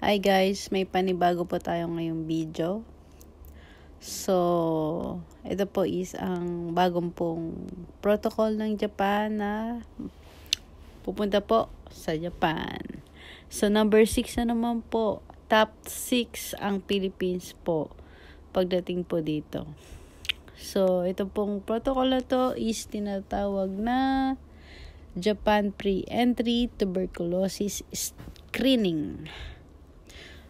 Hi guys, may panibago po tayo ngayong video. So, ito po is ang bagong pong protocol ng Japan na pupunta po sa Japan. So, number 6 na naman po. Top 6 ang Philippines po pagdating po dito. So, ito pong protocol na to is tinatawag na Japan Pre-Entry Tuberculosis Screening.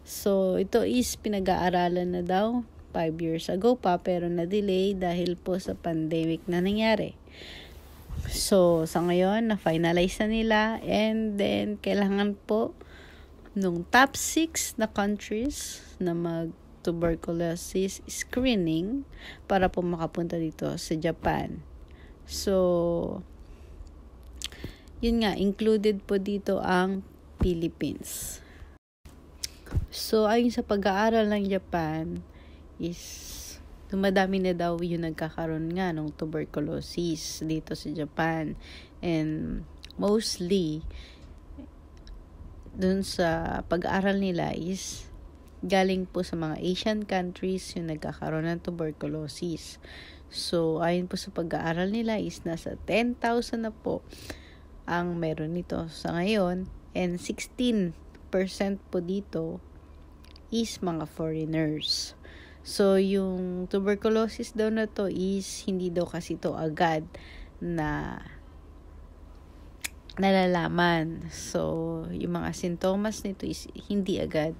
So, ito is pinag-aaralan na daw 5 years ago pa pero na-delay dahil po sa pandemic na nangyari. So, sa ngayon, na-finalize na nila and then kailangan po nung top 6 na countries na mag-tuberculosis screening para po makapunta dito sa Japan. So, yun nga, included po dito ang Philippines. So, ayon sa pag-aaral ng Japan is dumadami na daw yung nagkakaroon nga ng tuberculosis dito sa Japan. And mostly, dun sa pag-aaral nila is galing po sa mga Asian countries yung nagkakaroon ng tuberculosis. So, ayon po sa pag-aaral nila is nasa 10,000 na po ang meron nito sa ngayon. And 16% po dito is mga foreigners. So, yung tuberculosis daw na to is hindi daw kasi to agad na nalalaman. So, yung mga sintomas nito is hindi agad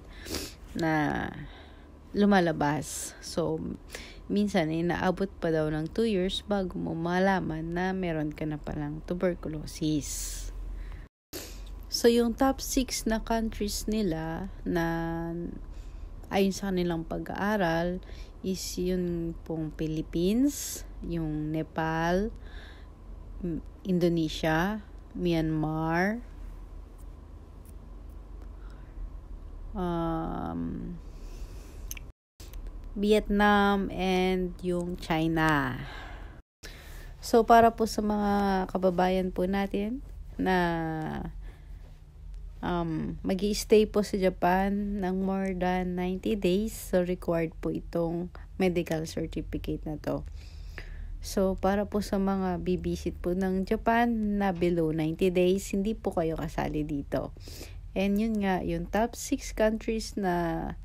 na lumalabas. So, minsan inaabot pa daw ng 2 years bago mo malaman na meron ka na palang tuberculosis. So, yung top 6 na countries nila na ayon sa kanilang pag-aaral is yung pong Philippines, yung Nepal, Indonesia, Myanmar, Vietnam, and yung China. So, para po sa mga kababayan po natin na mag-i-stay po sa Japan ng more than 90 days. So, required po itong medical certificate na to. So, para po sa mga bibisit po ng Japan na below 90 days, hindi po kayo kasali dito. And yun nga, yung top 6 countries na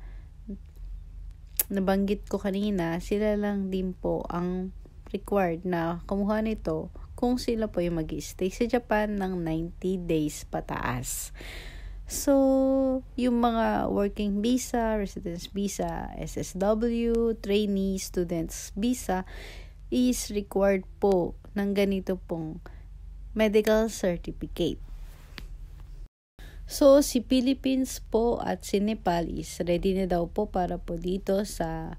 nabanggit ko kanina, sila lang din po ang required na kumuha nito kung sila po yung mag-i-stay sa Japan ng 90 days pataas. So, yung mga working visa, residence visa, SSW, trainee, students visa is required po ng ganito pong medical certificate. So, si Philippines po at si Nepal is ready na daw po para po dito sa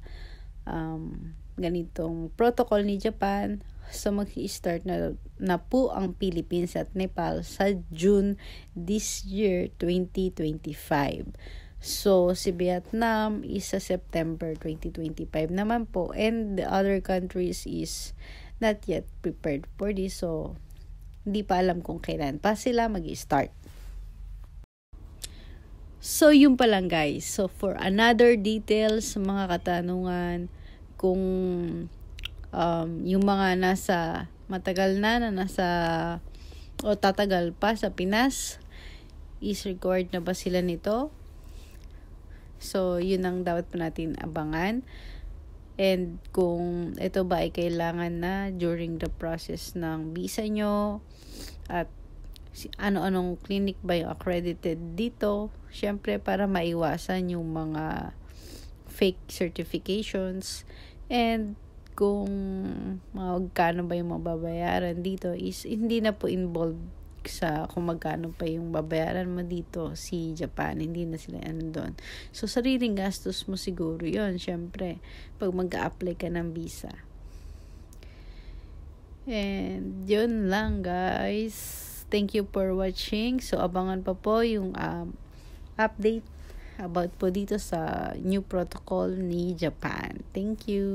ganitong protocol ni Japan. So, mag-i-start na po ang Philippines at Nepal sa June this year, 2025. So, si Vietnam is sa September 2025 naman po. And the other countries is not yet prepared for this. So, hindi pa alam kung kailan pa sila mag-i-start. So, yun pa lang guys. So, for another details, mga katanungan, kung yung mga nasa matagal na nasa o tatagal pa sa Pinas, is required na ba sila nito? So, yun ang dapat pa natin abangan. And kung ito ba ay kailangan na during the process ng visa nyo at ano-anong clinic ba yung accredited dito, syempre para maiwasan yung mga fake certifications. And kung magkano ba yung mababayaran dito is hindi na po involved sa kung magkano pa yung babayaran mo dito si Japan. Hindi na sila doon. So, sariling gastos mo siguro yun, syempre, pag mag-a-apply ka ng visa. And yun lang guys. Thank you for watching. So, abangan pa po yung update about po dito sa new protocol ni Japan. Thank you.